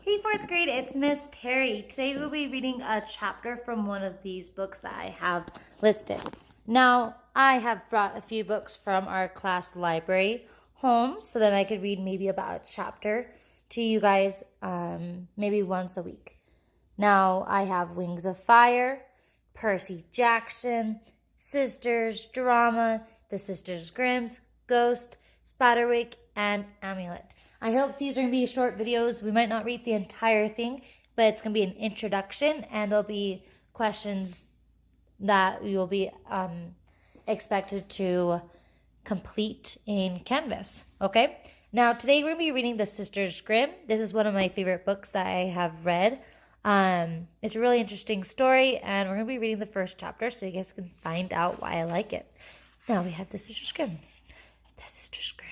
Hey, fourth grade, it's Miss Terry. Today we'll be reading a chapter from one of these books that I have listed. Now, I have brought a few books from our class library home so that I could read maybe about a chapter to you guys maybe once a week. Now, I have Wings of Fire, Percy Jackson, Sisters, Drama, The Sisters Grimm's, Ghost, Spiderwick, and Amulet. I hope these are going to be short videos. We might not read the entire thing, but it's going to be an introduction, and there'll be questions that you'll be expected to complete in Canvas, okay? Now, today we're going to be reading The Sisters Grimm. This is one of my favorite books that I have read. It's a really interesting story, and we're going to be reading the first chapter so you guys can find out why I like it. Now we have The Sisters Grimm. The Sisters Grimm.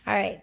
All right.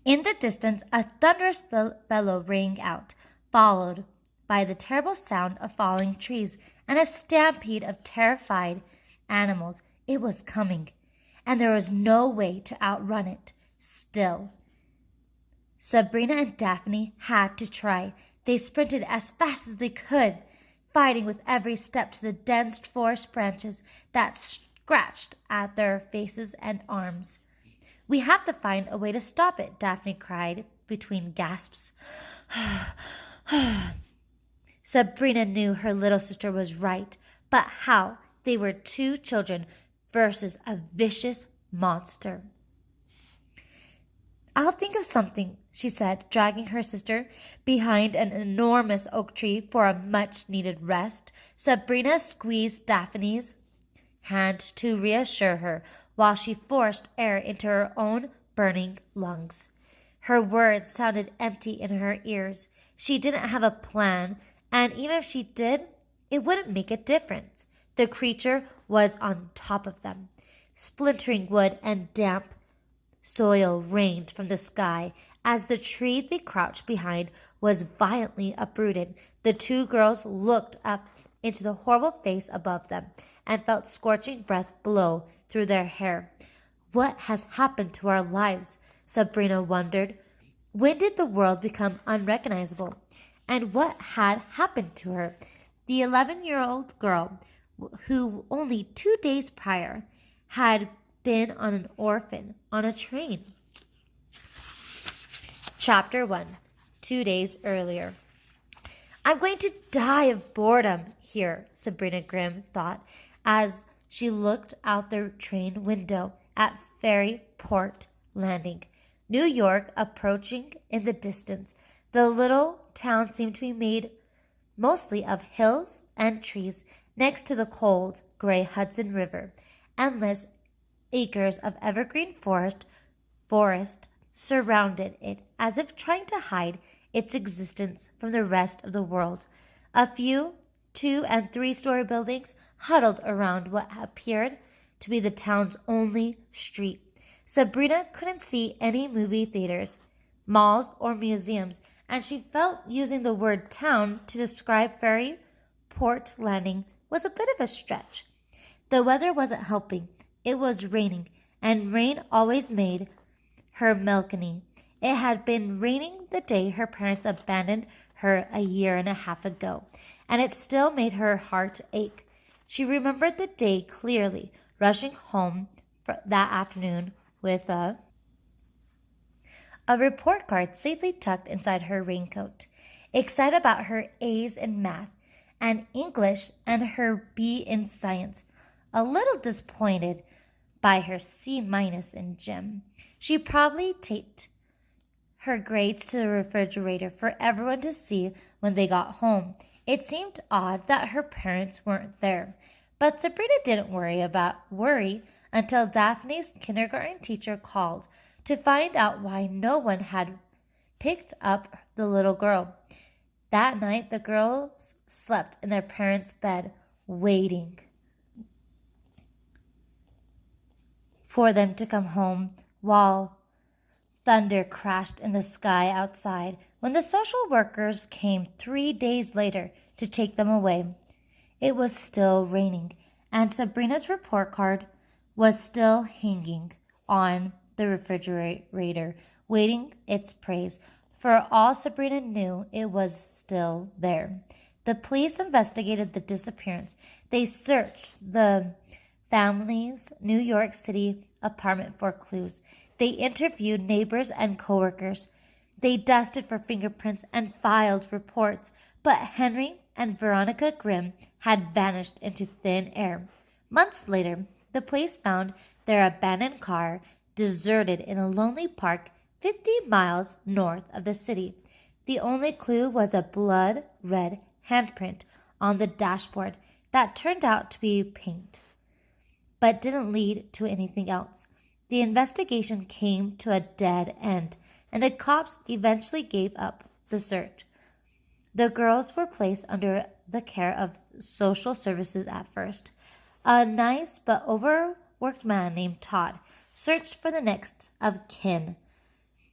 In the distance, a thunderous bellow rang out, followed by the terrible sound of falling trees and a stampede of terrified animals. It was coming, and there was no way to outrun it. Still, Sabrina and Daphne had to try. They sprinted as fast as they could, fighting with every step to the dense forest branches that scratched at their faces and arms. "We have to find a way to stop it," Daphne cried between gasps. Sabrina knew her little sister was right, but how? They were two children versus a vicious monster. "I'll think of something," she said, dragging her sister behind an enormous oak tree for a much-needed rest. Sabrina squeezed Daphne's hand to reassure her while she forced air into her own burning lungs. Her words sounded empty in her ears. She didn't have a plan, and even if she did, it wouldn't make a difference. The creature was on top of them. Splintering wood and damp soil rained from the sky as the tree they crouched behind was violently uprooted. The two girls looked up into the horrible face above them and felt scorching breath blow through their hair. "What has happened to our lives?" Sabrina wondered. When did the world become unrecognizable? And what had happened to her? The 11-year-old girl, who only 2 days prior had been an orphan on a train. Chapter 1. 2 days earlier. "I'm going to die of boredom here," Sabrina Grimm thought as she looked out the train window at Ferryport Landing. New York approaching in the distance. The little town seemed to be made mostly of hills and trees next to the cold, gray Hudson River. Endless acres of evergreen forest surrounded it as if trying to hide its existence from the rest of the world. A few 2- and 3-story buildings huddled around what appeared to be the town's only street. Sabrina couldn't see any movie theaters, malls, or museums, and she felt using the word town to describe Ferryport Landing was a bit of a stretch. The weather wasn't helping. It was raining, and rain always made her melancholy. It had been raining the day her parents abandoned her a year and a half ago, and it still made her heart ache. She remembered the day clearly, rushing home that afternoon with a report card safely tucked inside her raincoat, excited about her A's in math and English and her B in science, a little disappointed by her C- in gym. She probably taped her grades to the refrigerator for everyone to see when they got home. It seemed odd that her parents weren't there, but Sabrina didn't worry until Daphne's kindergarten teacher called to find out why no one had picked up the little girl. That night, the girls slept in their parents' bed, waiting for them to come home while thunder crashed in the sky outside. When the social workers came 3 days later to take them away, it was still raining, and Sabrina's report card was still hanging on the refrigerator, waiting its praise. For all Sabrina knew, it was still there. The police investigated the disappearance. They searched the family's New York City apartment for clues. They interviewed neighbors and coworkers. They dusted for fingerprints and filed reports, but Henry and Veronica Grimm had vanished into thin air. Months later, the police found their abandoned car deserted in a lonely park 50 miles north of the city. The only clue was a blood-red handprint on the dashboard that turned out to be paint, but didn't lead to anything else. The investigation came to a dead end, and the cops eventually gave up the search. The girls were placed under the care of social services at first. A nice but overworked man named Todd searched for the next of kin,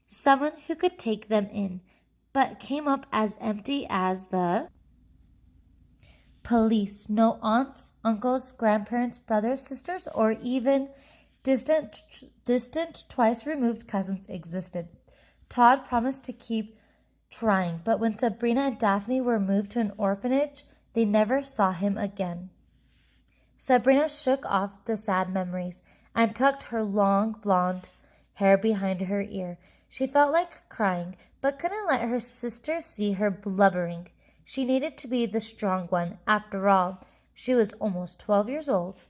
someone who could take them in, but came up as empty as the police. No aunts, uncles, grandparents, brothers, sisters, or even distant twice removed cousins existed. Todd promised to keep trying, but when Sabrina and Daphne were moved to an orphanage, they never saw him again. Sabrina shook off the sad memories and tucked her long blonde hair behind her ear. She felt like crying, but couldn't let her sister see her blubbering. She needed to be the strong one. After all, she was almost 12 years old.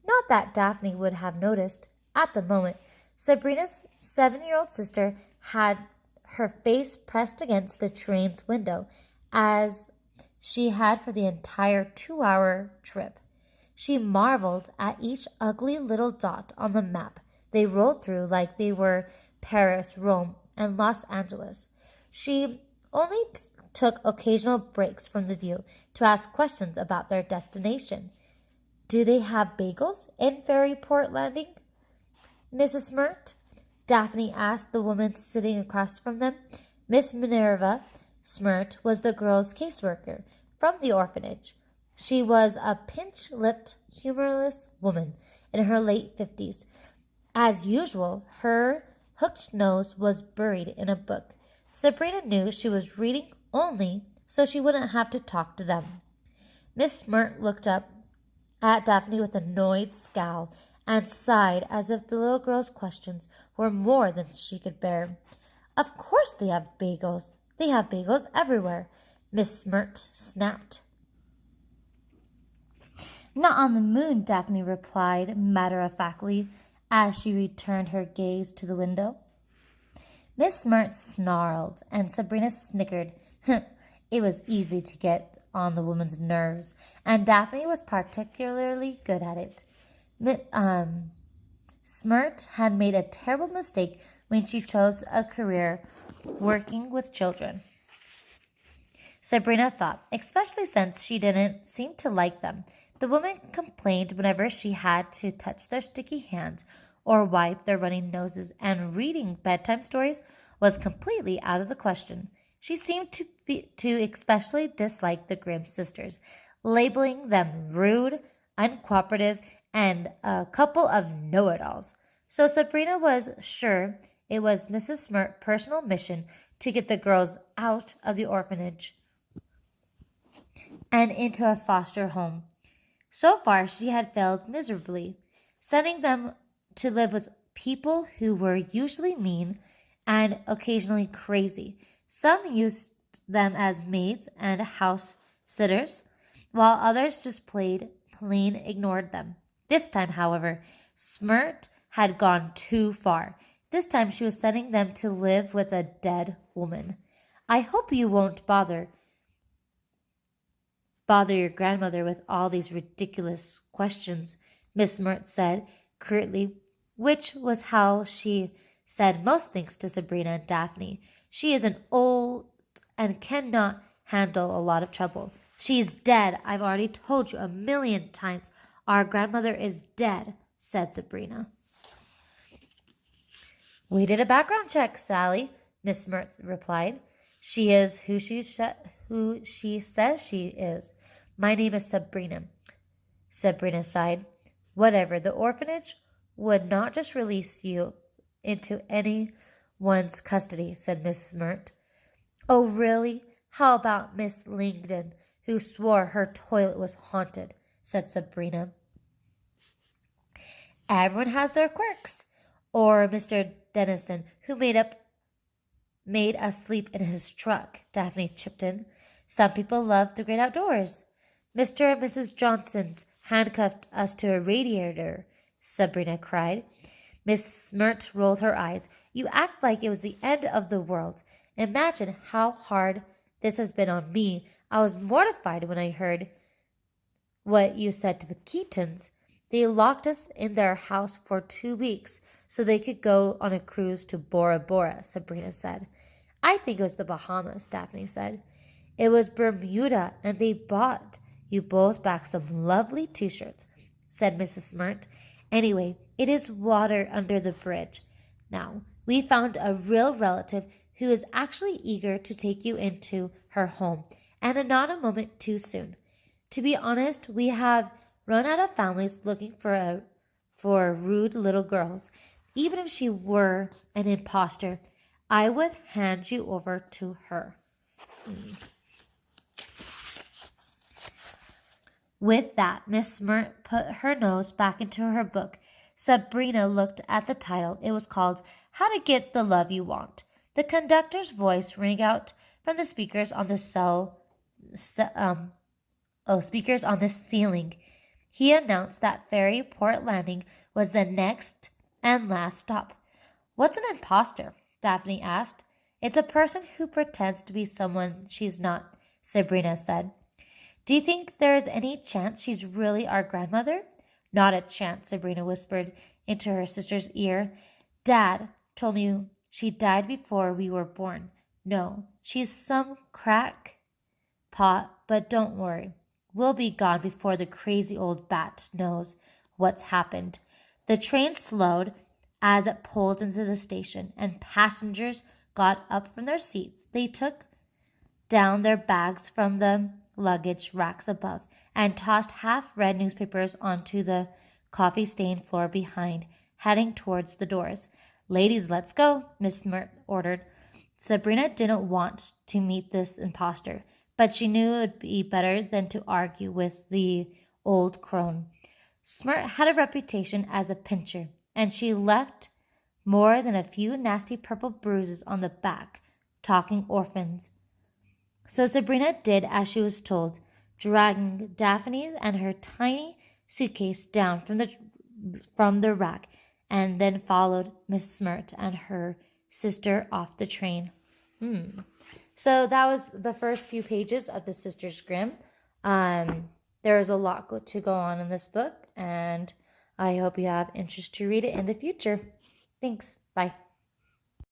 Not that Daphne would have noticed. At the moment, Sabrina's 7-year-old sister had her face pressed against the train's window, as she had for the entire 2-hour trip. She marveled at each ugly little dot on the map they rolled through like they were Paris, Rome, and Los Angeles. She only took occasional breaks from the view to ask questions about their destination. "Do they have bagels in Ferryport Landing, Mrs. Smirt?" Daphne asked the woman sitting across from them. Miss Minerva Smirt was the girls' caseworker from the orphanage. She was a pinch-lipped, humorless woman in her late 50s. As usual, her hooked nose was buried in a book. Sabrina knew she was reading only so she wouldn't have to talk to them. Miss Smirt looked up at Daphne with an annoyed scowl and sighed as if the little girl's questions were more than she could bear. "Of course they have bagels. They have bagels everywhere," Miss Smirt snapped. "Not on the moon," Daphne replied matter-of-factly as she returned her gaze to the window. Miss Smirt snarled, and Sabrina snickered. It was easy to get on the woman's nerves, and Daphne was particularly good at it. Smirt had made a terrible mistake when she chose a career working with children, Sabrina thought, especially since she didn't seem to like them. The woman complained whenever she had to touch their sticky hands or wipe their running noses, and reading bedtime stories was completely out of the question. She seemed to especially dislike the Grimm sisters, labeling them rude, uncooperative, and a couple of know-it-alls. So Sabrina was sure it was Mrs. Smirt's personal mission to get the girls out of the orphanage and into a foster home. So far, she had failed miserably, sending them to live with people who were usually mean and occasionally crazy. Some used them as maids and house sitters, while others just plain ignored them. This time, however, Smirt had gone too far. This time she was sending them to live with a dead woman. "I hope you won't bother your grandmother with all these ridiculous questions," Miss Smirt said curtly, which was how she said most things to Sabrina and Daphne. "She is an old and cannot handle a lot of trouble. She's dead. I've already told you 1,000,000 times. Our grandmother is dead," said Sabrina. "We did a background check, Sally," Miss Smirt replied. "She is who she says she is. My name is Sabrina." Sabrina sighed. Whatever, the orphanage would not just release you into anyone's custody, said Mrs. Mert. Oh, really? How about Miss Langdon, who swore her toilet was haunted, said Sabrina. Everyone has their quirks. Or Mr. Denison, who made us sleep in his truck, Daphne chipped in. Some people love the great outdoors. Mr. and Mrs. Johnson's handcuffed us to a radiator, Sabrina cried. Miss Mert rolled her eyes. You act like it was the end of the world. Imagine how hard this has been on me. I was mortified when I heard what you said to the Keatons. They locked us in their house for 2 weeks so they could go on a cruise to Bora Bora, Sabrina said. I think it was the Bahamas, Daphne said. It was Bermuda, and they bought you both back some lovely t-shirts, said Mrs. Mert. Anyway, it is water under the bridge. Now, we found a real relative who is actually eager to take you into her home, and not a moment too soon. To be honest, we have run out of families looking for rude little girls. Even if she were an imposter, I would hand you over to her. With that, Miss Mert put her nose back into her book. Sabrina looked at the title. It was called How to Get the Love You Want. The conductor's voice rang out from the speakers on the speakers on the ceiling. He announced that Ferryport Landing was the next and last stop. What's an imposter? Daphne asked. It's a person who pretends to be someone she's not, Sabrina said. Do you think there's any chance she's really our grandmother? Not a chance, Sabrina whispered into her sister's ear. Dad told me she died before we were born. No, she's some crackpot, but don't worry. We'll be gone before the crazy old bat knows what's happened. The train slowed as it pulled into the station, and passengers got up from their seats. They took down their bags from the luggage racks above and tossed half-read newspapers onto the coffee-stained floor behind, heading towards the doors. Ladies, let's go, Miss Mert ordered. Sabrina didn't want to meet this imposter, but she knew it would be better than to argue with the old crone. Smirt had a reputation as a pincher, and she left more than a few nasty purple bruises on the back, talking orphans. So Sabrina did as she was told, dragging Daphne and her tiny suitcase down from the rack, and then followed Miss Smirt and her sister off the train. So that was the first few pages of the Sisters Grimm. There is a lot to go on in this book, and I hope you have interest to read it in the future. Thanks. Bye.